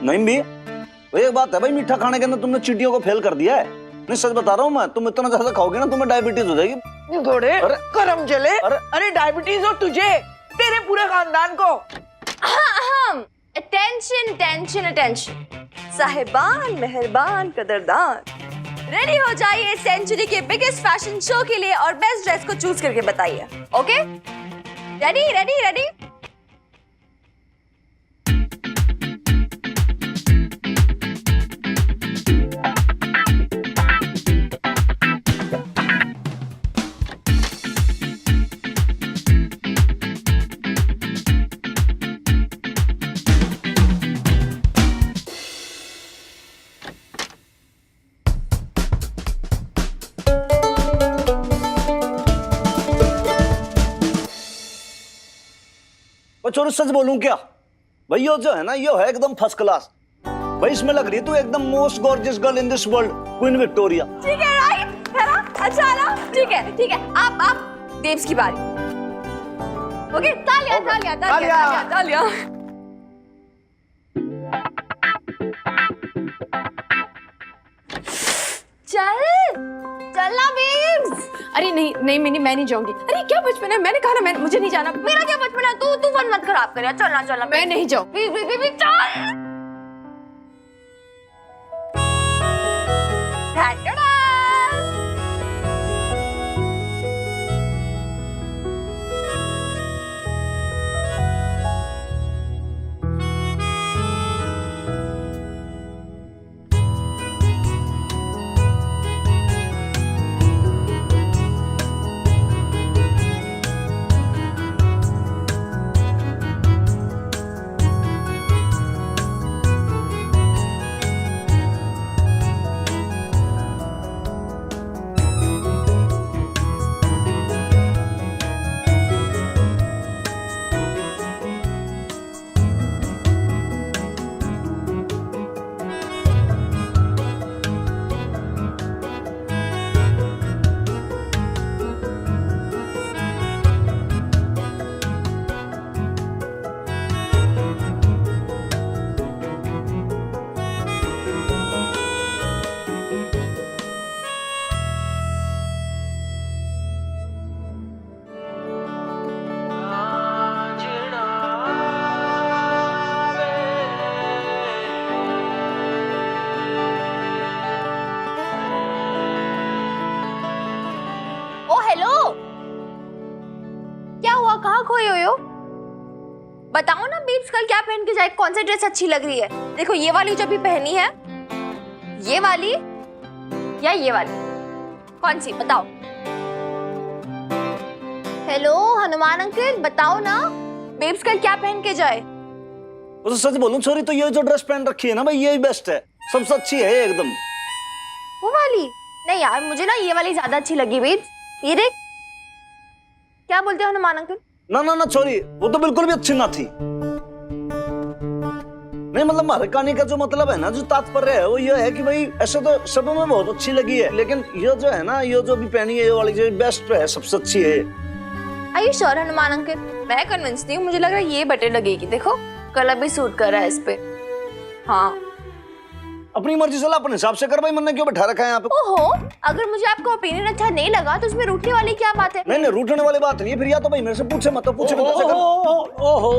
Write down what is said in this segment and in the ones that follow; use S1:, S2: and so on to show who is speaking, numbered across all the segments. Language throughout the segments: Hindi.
S1: नहीं भी भाई, एक बात है भाई, मीठा खाने के अंदर तुमने चींटियों को फेल कर दिया है। नहीं सच बता रहा हूँ मैं, तुम इतना ज्यादा खाओगे ना तुम्हें डायबिटीज हो जाएगी।
S2: घोड़े
S1: अरे
S2: करम चले।
S1: अरे
S2: डायबिटीज हो तुझे, तेरे पूरे खानदान को।
S3: अटेंशन अटेंशन अटेंशन, साहिबान मेहरबान कदरदान, रेडी हो जाइए सेंचुरी के बिगेस्ट फैशन शो के लिए और बेस्ट ड्रेस को चूज करके बताइए। Okay, ready ready ready.
S1: चोरी सच बोलूं क्या भाई, ये जो है ना ये है एकदम फर्स्ट क्लास भाई। इसमें लग रही है तू एकदम most gorgeous girl in this world, queen Victoria.
S3: ठीक है, राइट है ना, अच्छा है ना, ठीक है ठीक है। आप देव्स की बारी। ओके, तालियां तालियां तालियां तालियां। चल चलना बेब्स।
S4: अरे नहीं नहीं मैं नहीं जाऊंगी। अरे क्या बचपन है, मैंने कहा ना, मैं मुझे नहीं जाना।
S3: मेरा क्या बचपन है, तू फन मत खराब कर यार। चलना चलना,
S4: मैं नहीं जाऊँ।
S3: चल। कहाँ खोए हुए हो? बताओ ना बीब्स, कल क्या पहन के जाए, कौन सी ड्रेस अच्छी लग रही है? देखो ये वाली जो अभी पहनी है, ये वाली या ये वाली, कौन सी बताओ? हेलो हनुमान अंकल, बताओ ना बेब्स कल क्या पहन के जाए?
S1: तो सच बोलूं छोरी, तो ये जो ड्रेस पहन रखी है ना भाई, यही बेस्ट है, सबसे अच्छी है एकदम।
S3: वो वाली नहीं यार, मुझे ना ये वाली ज्यादा अच्छी लगी बेब्स। ये देख, क्या बोलते हो हनुमान अंकल?
S1: ना ना ना छोरी, वो तो बिल्कुल भी अच्छी ना थी। नहीं मतलब हमारे कहानी का जो मतलब है ना, जो तात्पर्य है वो ये है कि भाई ऐसे तो सब में बहुत अच्छी लगी है, लेकिन ये जो है ना, ये जो भी पहनी है ये वाली जो बेस्ट है, सबसे अच्छी है।
S3: Are you sure Hanuman uncle? मैं कन्विंस नहीं हूँ, मुझे लग रहा है ये बेटर लगेगी। देखो कलर भी सूट कर रहा है इस पे। हाँ
S1: अपनी मर्जी से अपने हिसाब से कर भाई, मैंने क्यों बैठा रखा है यहाँ पे?
S3: ओहो, अगर मुझे आपका ओपिनियन अच्छा नहीं लगा तो उसमें रूठने वाली क्या बात है?
S1: नहीं नहीं, रूठने वाली बात नहीं है, फिर या तो भाई मेरे से पूछे मत, तो पूछे
S5: ओहो,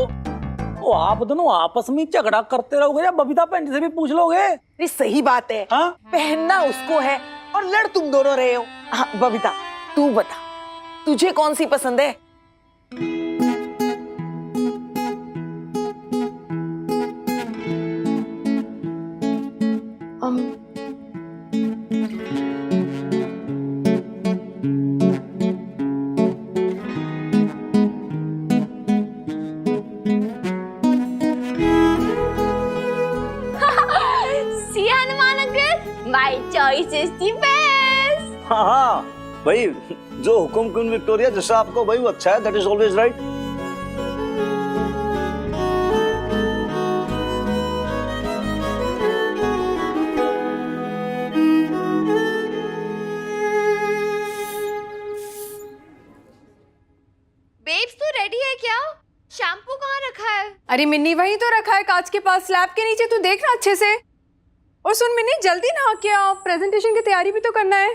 S5: ओ आप दोनों आपस में झगड़ा करते रहोगे या बबीता बहन से भी पूछ लोगे?
S2: ये सही बात है।
S5: हाँ?
S2: पहनना उसको है और लड़ तुम दोनों रहे हो। हाँ बबीता, तू बता तुझे कौन सी पसंद है?
S3: See Hanuman uncle, my choice is the best.
S1: हाँ हाँ भाई, जो हुकुम क्वीन विक्टोरिया जैसा आपको भाई वो अच्छा है, that is always right.
S3: Babes तू रेडी है क्या? शैम्पू कहाँ रखा है?
S4: अरे मिन्नी वहीं तो रखा है कांच के पास स्लैब के नीचे, तू देखना अच्छे से। और सुन मिन्नी जल्दी नहा के आओ, प्रेजेंटेशन की तैयारी भी तो करना है।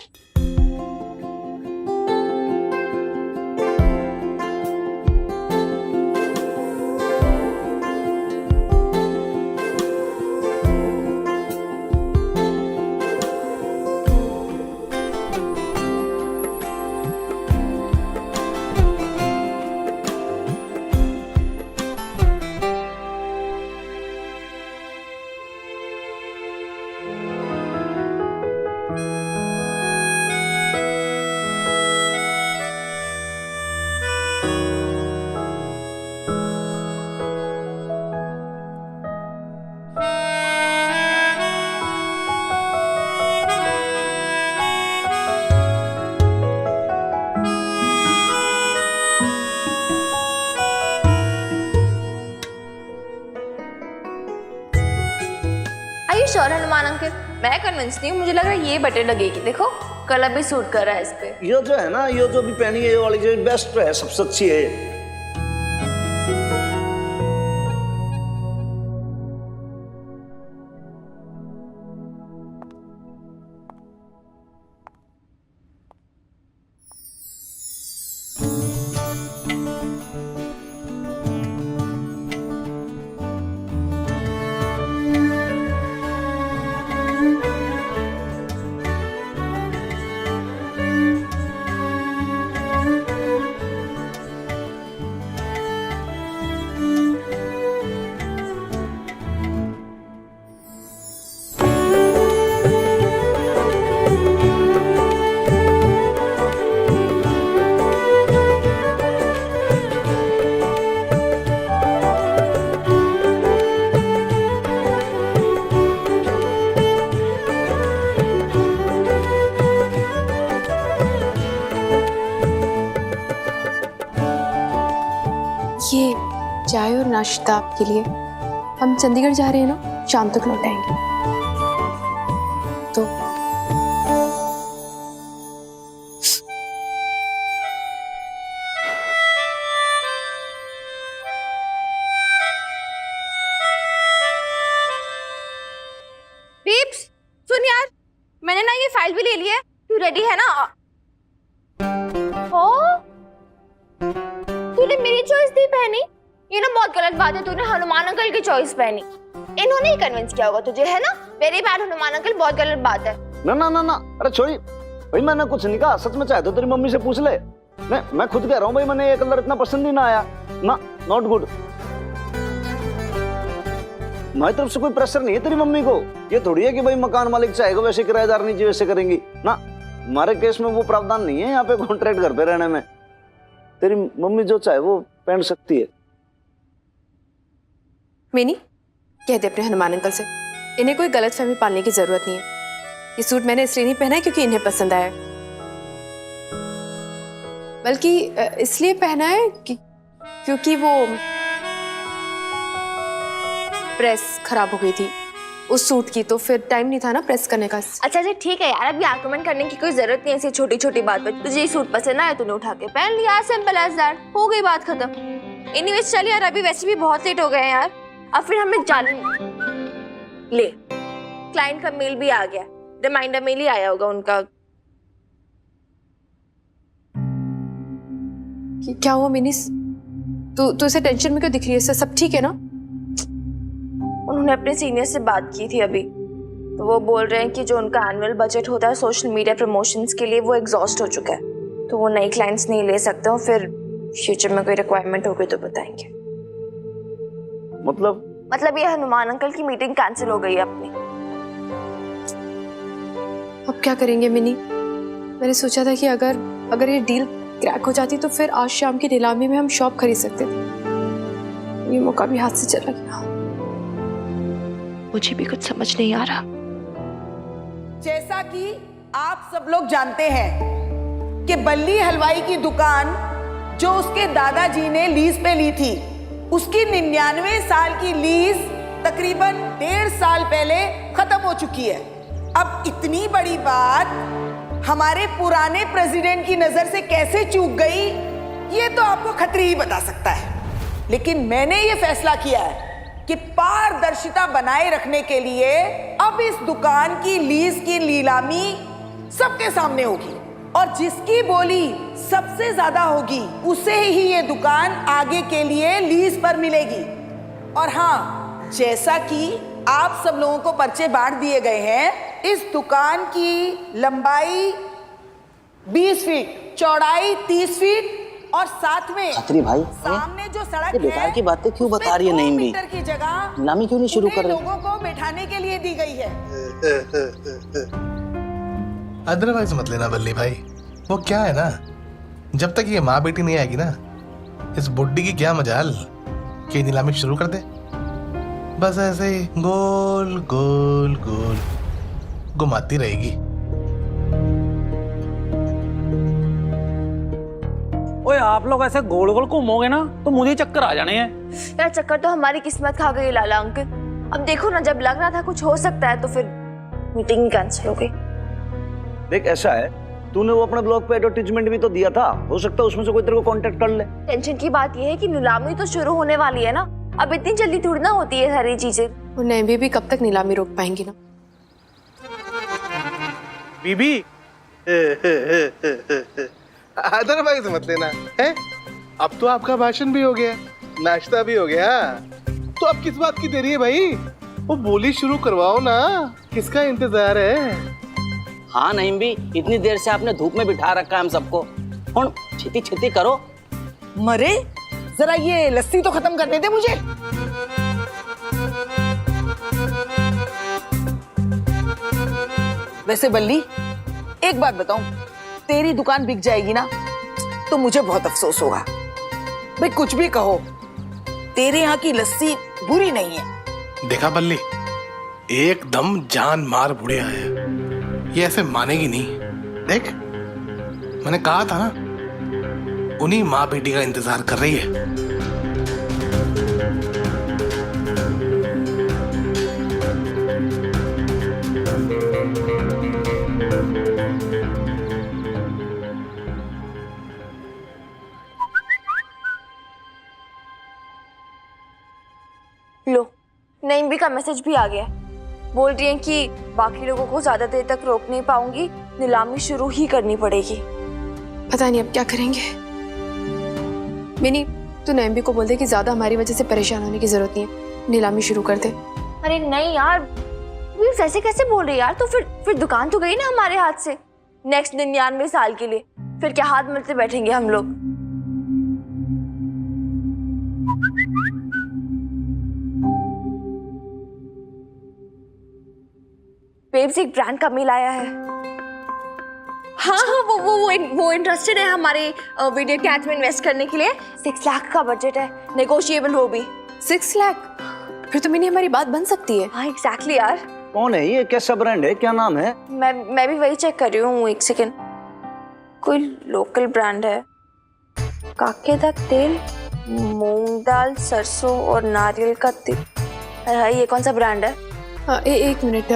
S3: Sure Hanuman uncle? मैं कन्विंस नहीं हूँ, मुझे लग रहा है ये बेटर लगेगी। देखो कलर भी सूट कर रहा है इस पे।
S1: ये जो है ना, ये जो भी पहनी है ये वाली जो बेस्ट है, सबसे अच्छी है।
S4: ये चाय और नाश्ता आपके लिए। हम चंडीगढ़ जा रहे हैं ना, शाम तक लौट आएंगे। तो
S3: बीब्स सुन यार, मैंने ना ये फाइल भी ले ली है, तू रेडी है ना? ओ तूने मेरी चॉइस दी पहनी, ये ना बहुत गलत बात है। तूने हनुमान अंकल की चॉइस पहनी, इन्होंने ही कन्विंस किया होगा तुझे, है ना? वेरी बैड हनुमान अंकल, बहुत गलत बात है।
S1: ना ना ना ना, अरे छोड़ी भाई, मैंने कुछ नहीं कहा। सच में चाहे तो तेरी मम्मी से पूछ ले। मैं खुद कह रहा हूँ भाई, मैंने ये कलर इतना पसंद ही ना आया ना, नॉट गुड। हमारी तरफ से कोई प्रेशर नहीं है तेरी मम्मी को। ये थोड़ी है कि भाई मकान मालिक चाहेगा वैसे, किराएदार नहीं चाहिए वैसे करेंगी ना। हमारे केस में वो प्रावधान नहीं है यहाँ पे कॉन्ट्रैक्ट घर पे रहने में। तेरी मम्मी जो चाहे वो पहन सकती है।
S4: मिनी कह दे अपने हनुमान अंकल से, इन्हें कोई गलतफहमी पालने की जरूरत नहीं है। ये सूट मैंने इसलिए नहीं पहना है क्योंकि इन्हें पसंद आया, बल्कि इसलिए पहना है क्योंकि वो प्रेस खराब हो गई थी उस सूट की, तो फिर टाइम नहीं था ना प्रेस करने का।
S3: अच्छा अच्छा ठीक है यार, अभी आर्गुमेंट करने की कोई जरूरत नहीं है ऐसी छोटी छोटी बात पे। तुझे ये सूट पसंद आया, तूने उठा के पहन लिया, सिंपल एज दैट, हो गई बात खत्म। एनीवेज चल यार, अभी वैसे भी बहुत लेट हो गए हैं यार, अब फिर हमें जाना ले। क्लाइंट का मेल भी आ गया, रिमाइंडर मेल ही आया होगा उनका।
S4: क्या हुआ मिनी, तू इसे टेंशन में क्यों दिख रही है? सब ठीक है ना?
S3: उन्होंने अपने सीनियर से बात की थी अभी, तो वो बोल रहे हैं कि जो उनका एनुअल बजट होता है सोशल मीडिया प्रमोशंस के लिए, वो एग्जॉस्ट हो चुका है, तो वो नए क्लाइंट्स नहीं ले सकते हो। फिर फ्यूचर में कोई रिक्वायरमेंट होगी तो बताएंगे।
S1: मतलब
S3: ये हनुमान अंकल की मीटिंग कैंसिल हो गई है अपनी।
S4: अब क्या करेंगे मिनी? मैंने सोचा था कि अगर ये डील क्रैक हो जाती तो फिर आज शाम की नीलामी में हम शॉप खरीद सकते थे। ये मौका भी हाथ से चला गया। मुझे भी कुछ समझ नहीं आ रहा।
S2: जैसा कि आप सब लोग जानते हैं कि बल्ली हलवाई की दुकान जो उसके दादाजी ने लीज पे ली थी, उसकी 99 साल की लीज तकरीबन 1.5 साल पहले खत्म हो चुकी है। अब इतनी बड़ी बात हमारे पुराने प्रेसिडेंट की नजर से कैसे चूक गई, ये तो आपको खत्री ही बता सकता है। लेकिन मैंने ये फैसला किया है कि पारदर्शिता बनाए रखने के लिए अब इस दुकान की लीज की नीलामी सबके सामने होगी और जिसकी बोली सबसे ज्यादा होगी उसे ही ये दुकान आगे के लिए लीज पर मिलेगी। और हाँ, जैसा कि आप सब लोगों को पर्चे बांट दिए गए हैं, इस दुकान की लंबाई 20 फीट, चौड़ाई 30 फीट और साथ में
S6: छतरी भाई,
S2: सामने जो सड़क
S6: ये बेकार
S2: है,
S6: की बातें क्यों बता रही है नईम भी?
S2: मीटर की जगह
S6: नीलामी क्यों नहीं शुरू कर रहे?
S2: लोगों को बैठाने के लिए दी गई है।
S7: अदरवाइज मत लेना बल्ली भाई, वो क्या है ना, जब तक ये माँ बेटी नहीं आएगी ना, इस बुड्ढी की क्या मजाल कि नीलामी शुरू कर दे। बस ऐसे ही गोल गोल गोल घुमाती रहेगी।
S5: ओए आप लोग ऐसे गोल गोल घूमोगे ना तो मुझे चक्कर आ जाने हैं।
S3: यार चक्कर तो हमारी किस्मत खा गई लाला अंकल। अब देखो ना, जब लग रहा था कुछ हो सकता है तो फिर मीटिंग कैंसिल हो गई।
S1: देख ऐसा है, तूने वो अपने ब्लॉग पे एडवर्टीजमेंट भी तो दिया था, हो सकता है उसमें से कोई तेरे को कांटेक्ट कर ले।
S3: टेंशन की बात यह है कि नीलामी तो शुरू होने वाली है ना, अब इतनी जल्दी थोड़ी ना होती है सारी चीजें।
S4: और नैम्बी भी कब तक नीलामी रोक पाएंगी ना।
S7: बीबी अदरवाइज मत लेना है। अब तो आपका भाषण भी हो गया, नाश्ता भी हो गया, तो अब किस बात की देरी है भाई? वो बोली शुरू करवाओ ना, किसका इंतजार है?
S6: हाँ नईम भी, इतनी देर से आपने धूप में बिठा रखा है हम सबको, और छेती छेती करो।
S2: मरे, जरा ये लस्सी तो खत्म कर दे मुझे। वैसे बल्ली, एक बात बताऊं, तेरी दुकान बिक जाएगी ना तो मुझे बहुत अफसोस होगा। भाई कुछ भी कहो, तेरे यहाँ की लस्सी बुरी नहीं है।
S7: देखा बल्ली, एकदम जान मार बुढ़िया है, ये ऐसे मानेगी नहीं। देख, मैंने कहा था ना, उन्हीं माँ बेटी का इंतजार कर रही है।
S3: लो, नईम का मैसेज भी आ गया। बोल रही हैं कि बाकी लोगों को ज्यादा देर तक रोक नहीं पाऊंगी, नीलामी शुरू ही करनी पड़ेगी।
S4: पता नहीं अब क्या करेंगे। मिनी, तू नैम्बी को बोल दे कि ज्यादा हमारी वजह से परेशान होने की जरूरत नहीं है, नीलामी शुरू कर दे।
S3: अरे नहीं यार, ऐसे कैसे बोल रही यार? तो फिर दुकान तो गई ना हमारे हाथ से नेक्स्ट 99 साल के लिए, फिर क्या हाथ मिलते बैठेंगे हम लोग? बेब्स, एक ब्रांड का मेल आया है। हाँ हाँ, वो इंटरेस्टेड है हमारे वीडियो के एड्स में इन्वेस्ट करने के लिए। 6 लाख का बजट है, नेगोशिएबल हो भी।
S4: 6 लाख? फिर तो मिनी हमारी बात बन सकती है।
S3: हाँ एग्जैक्टली यार।
S1: कौन है ये, कैसा ब्रांड है, क्या नाम है?
S3: मैं भी वही चेक कर रही हूँ, एक सेकेंड। कोई लोकल ब्रांड है। काके का तेल, मूंग दाल, सरसों और नारियल का तेल। ये कौन सा ब्रांड है?
S4: एक मिनट।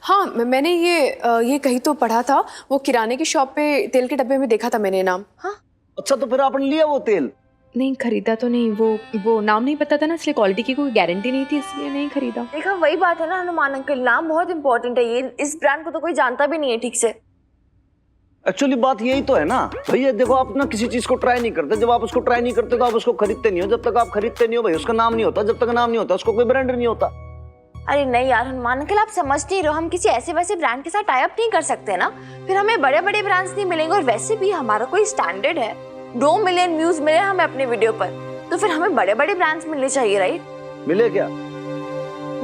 S4: हाँ, मैंने ये कहीं तो पढ़ा था, वो किराने की शॉप पे तेल के डब्बे में देखा था मैंने नाम।
S3: हाँ
S1: अच्छा, तो फिर आपने लिया वो तेल?
S8: नहीं खरीदा तो नहीं, वो नाम नहीं पता था ना, इसलिए क्वालिटी की कोई गारंटी नहीं थी, इसलिए नहीं खरीदा।
S3: देखा, वही बात है ना हनुमान अंकल, नाम बहुत इंपॉर्टेंट है। ये इस ब्रांड को तो कोई जानता भी नहीं है ठीक से।
S1: एक्चुअली बात यही तो है ना भैया, देखो आप ना किसी चीज को ट्राई नहीं करते, जब आप उसको ट्राई नहीं करते तो आप उसको खरीदते नहीं हो, जब तक आप खरीदते नहीं हो भाई उसका नाम नहीं होता, जब तक नाम नहीं होता उसको कोई ब्रांड नहीं होता।
S3: अरे नहीं यार हनुमान अंकल, आप समझ नहीं रहे हो, हम किसी ऐसे वैसे ब्रांड के साथ टाई अप नहीं कर सकते ना, फिर हमें बड़े बड़े ब्रांड्स नहीं मिलेंगे। और वैसे भी हमारा कोई स्टैंडर्ड है, 2 मिलियन व्यूज मिले हमें अपने वीडियो पर, तो फिर हमें बड़े बड़े ब्रांड्स मिलने चाहिए, राइट?
S1: मिले क्या?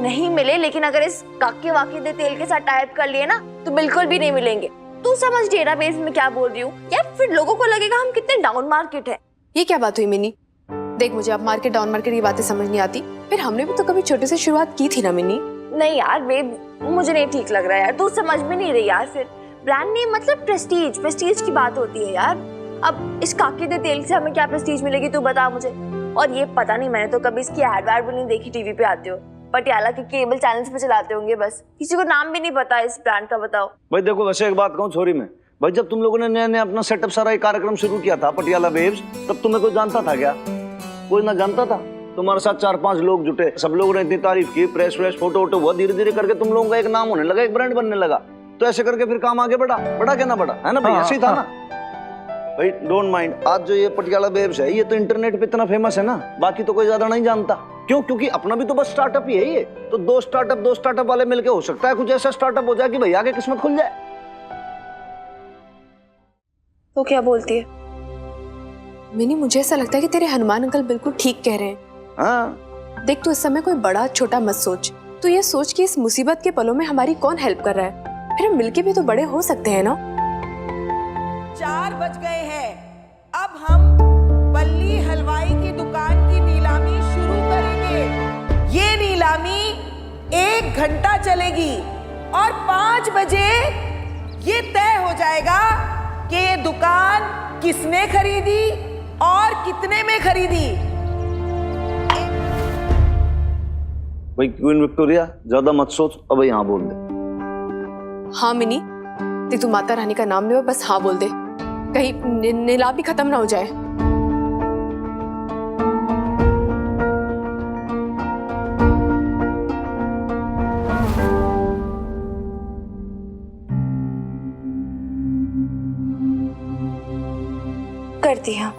S3: नहीं मिले, लेकिन अगर इस काके वाके दे तेल के साथ टाई अप कर लिए ना तो बिल्कुल भी नहीं मिलेंगे। तू समझ डेटाबेस में क्या बोल रही हूँ यार, फिर लोगों को लगेगा हम कितने डाउन मार्केट है।
S4: ये क्या बात हुई मिनी? देख, मुझे अब मार्केट डाउन मार्केट की बातें समझ नहीं आती, फिर हमने भी तो कभी छोटे से शुरुआत की थी ना मिनी।
S3: नहीं यार बेब, मुझे नहीं ठीक लग रहा यार, तू समझ में नहीं रही यार। फिर ब्रांड नेम मतलब प्रेस्टीज की बात होती है यार। अब इस काके दे तेल से हमें क्या प्रेस्टीज मिलेगी, तू बता मुझे। और ये पता नहीं, मैंने तो कभी इसकी एड वैड भी नहीं देखी, टीवी पे आते हो, पटियाला के केबल चैनल्स पे चलाते होंगे बस, किसी को नाम भी नहीं पता इस ब्रांड का, बताओ।
S1: भाई देखो, वैसे एक बात कहूँ छोरी में, भाई जब तुम लोगों ने नया नया अपना सेटअप सारा कार्यक्रम शुरू किया था पटियाला बेब्स, तब तुम्हें कोई जानता था क्या? कोई ना जानता था। तुम्हारे साथ 4-5 लोग जुटे, सब लोगों ने इतनी तारीफ की, प्रेस व्रेस फोटो वोटो हुआ, धीरे धीरे करके तुम लोगों का एक नाम होने लगा, एक ब्रांड बनने लगा। तो ऐसे करके फिर काम आगे बढ़ा, बढ़ा क्या ना बढ़ा, है ना भाई? ऐसे ही था ना भाई। डोंट माइंड, आज जो ये पटियाला बेब्स है, ये तो इंटरनेट पे इतना फेमस है ना, बाकी तो कोई ज्यादा नहीं जानता। क्यों? क्योंकि अपना भी तो बस स्टार्टअप ही है ये। तो दो स्टार्टअप वाले मिलके हो सकता है कुछ ऐसा स्टार्टअप हो जाए कि भाई आगे किस्मत खुल जाए।
S4: तो क्या बोलती है मिनी? मुझे ऐसा लगता है कि तेरे हनुमान अंकल बिल्कुल ठीक कह रहे हैं।
S1: हाँ
S4: देख, तू इस समय कोई बड़ा छोटा मत सोच। तू ये सोच कि इस मुसीबत के पलों में हमारी कौन हेल्प कर रहा है, फिर हम मिलके भी तो बड़े हो सकते हैं ना।
S2: 4 बज गए हैं। अब हम बल्ली हलवाई की दुकान की नीलामी शुरू करेंगे। ये नीलामी 1 घंटा चलेगी और 5 बजे ये तय हो जाएगा कि ये दुकान किसने खरीदी और कितने में खरीदी।
S1: भाई क्वीन विक्टोरिया, ज्यादा मत सोच, अब यहाँ बोल दे।
S4: हाँ मिनी, देख तू माता रानी का नाम ले और बस हाँ बोल दे, कहीं नीलामी खत्म ना हो जाए। करती हूँ।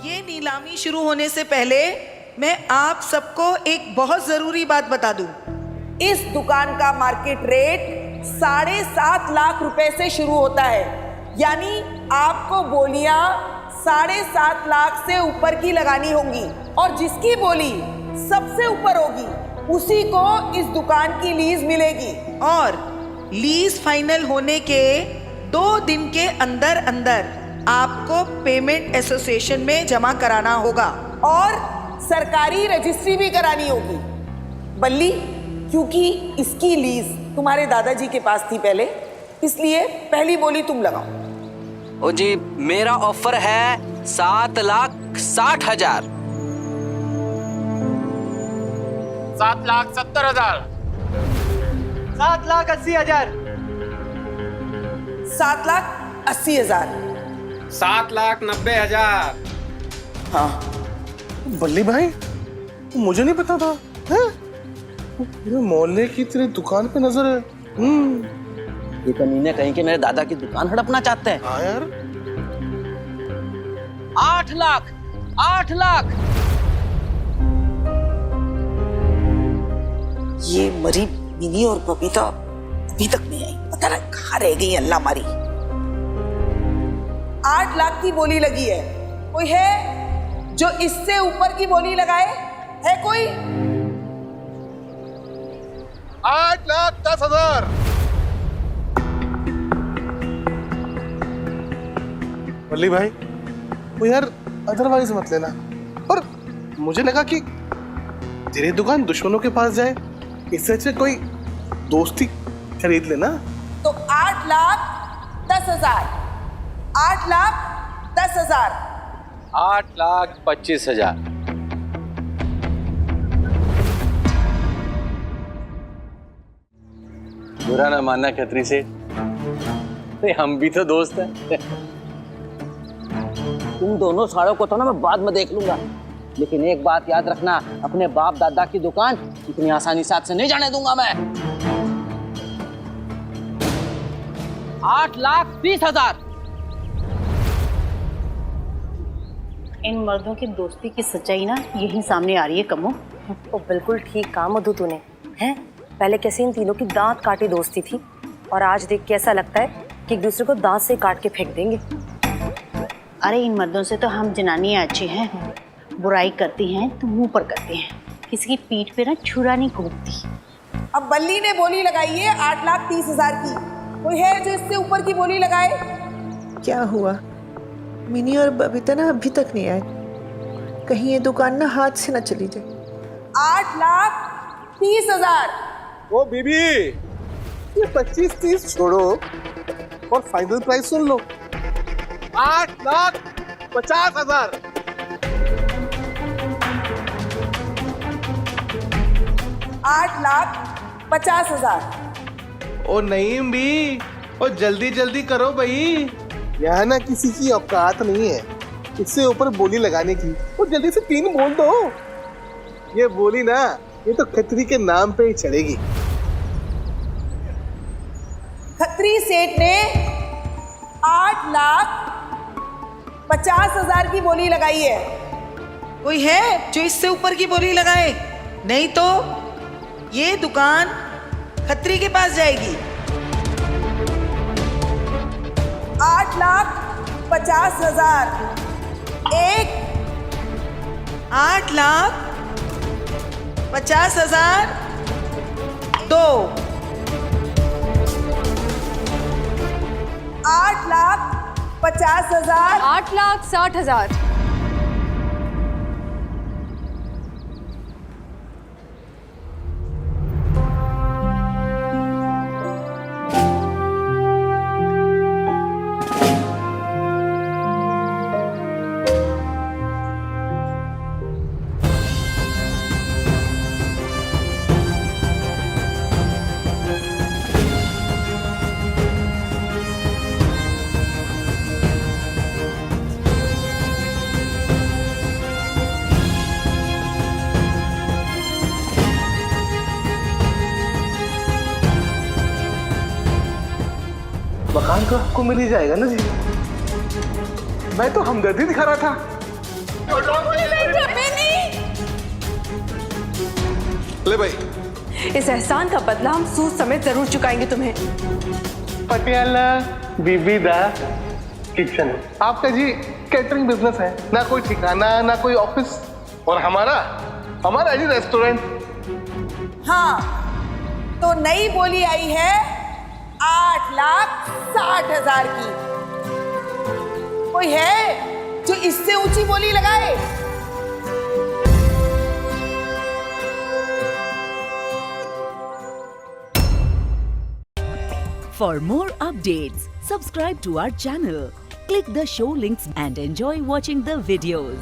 S2: ये नीलामी शुरू होने से पहले मैं आप सबको एक बहुत जरूरी बात बता दूं। इस दुकान का मार्केट रेट 7.5 लाख रुपए से शुरू होता है, यानी आपको बोलियां 7.5 लाख से ऊपर की लगानी होंगी और जिसकी बोली सबसे ऊपर होगी उसी को इस दुकान की लीज मिलेगी। और लीज फाइनल होने के 2 दिन के अंदर अंदर आपको पेमेंट एसोसिएशन में जमा कराना होगा और सरकारी रजिस्ट्री भी करानी होगी। बल्ली, क्योंकि इसकी लीज तुम्हारे दादाजी के पास थी पहले, इसलिए पहली बोली तुम लगाओ।
S6: ओ जी, मेरा ऑफर है 7,60,000।
S7: 7,70,000।
S9: 7,80,000।
S2: 7,80,000।
S9: 7,90,000।
S2: हाँ,
S7: बल्ली भाई, मुझे नहीं पता था। हैं? पूरे मोहल्ले की तेरी दुकान पे नजर है।
S6: ये कमीने कहीं के मेरे दादा की दुकान हड़पना चाहते हैं।
S7: हाँ यार,
S6: 8 लाख। 8 लाख।
S2: ये मरी मिनी और बबीता अभी तक नहीं आई, पता नहीं कहाँ रह गई अल्लाह मारी। 8 लाख की बोली लगी है। कोई है जो इससे ऊपर की बोली लगाए? है कोई?
S7: 8,10,000। बल्ली भाई, वो यार अदरवाइज मत लेना। और मुझे लगा कि तेरी दुकान दुश्मनों के पास जाए, इससे अच्छे कोई दोस्ती खरीद लेना।
S2: तो 8,10,000। 8,10,000।
S9: 8,25,000। बुरा ना मानना खत्री से, हम भी तो दोस्त हैं।
S6: तुम दोनों साड़ों को तो ना मैं बाद में देख लूंगा, लेकिन एक बात याद रखना, अपने बाप दादा की दुकान इतनी आसानी से नहीं जाने दूंगा मैं। 8,30,000।
S10: इन मर्दों की दोस्ती की सच्चाई ना यही सामने आ रही है कमो।
S11: ओ बिल्कुल ठीक कहा मधु तूने। हैं, पहले कैसे इन तीनों की दांत काटी दोस्ती थी और आज देख के ऐसा लगता है कि एक दूसरे को दांत से काट के फेंक देंगे।
S10: अरे इन मर्दों से तो हम जनानियाँ अच्छी हैं, बुराई करती हैं तो मुंह पर करती हैं, किसी की पीठ पे ना छुरा नहीं घूमती।
S2: अब बल्ली ने बोली लगाई है 8,30,000 की। कोई है जो इससे ऊपर की बोली लगाए?
S12: क्या हुआ? मिनी और बबीता ना अभी तक नहीं आए, कहीं ये दुकान ना हाथ से ना चली जाए।
S2: 8,30,000।
S7: ओ बीबी, ये 25-30 छोड़ो और फाइनल प्राइस सुन लो। 8,50,000।
S2: 8,50,000।
S7: ओ नईम भी, ओ जल्दी जल्दी करो भाई, यहाँ ना किसी की औकात नहीं है इससे ऊपर बोली लगाने की। वो जल्दी से 3 बोल दो। ये बोली ना, ये तो खत्री के नाम पे ही चढ़ेगी।
S2: खत्री सेठ ने 8,50,000 की बोली लगाई है। कोई है जो इससे ऊपर की बोली लगाए? नहीं तो ये दुकान खत्री के पास जाएगी। 8,50,000 एक, 8,50,000 दो, 8,50,000
S4: 8,60,000
S7: मकान तो आपको मिल ही जाएगा ना जी। मैं तो हमदर्दी दिखा रहा था। ले भाई,
S4: इस एहसान का बदला हम सूद समेत जरूर चुकाएंगे तुम्हें।
S7: पटियाला बीबी दा किचन। आपका जी कैटरिंग बिजनेस है, ना कोई ठिकाना ना कोई ऑफिस, और हमारा जी रेस्टोरेंट।
S2: हाँ, तो नई बोली आई है 8,60,000 की। कोई है जो इससे ऊंची बोली लगाए?
S13: For more updates, subscribe to our channel, click the show links and enjoy watching the videos.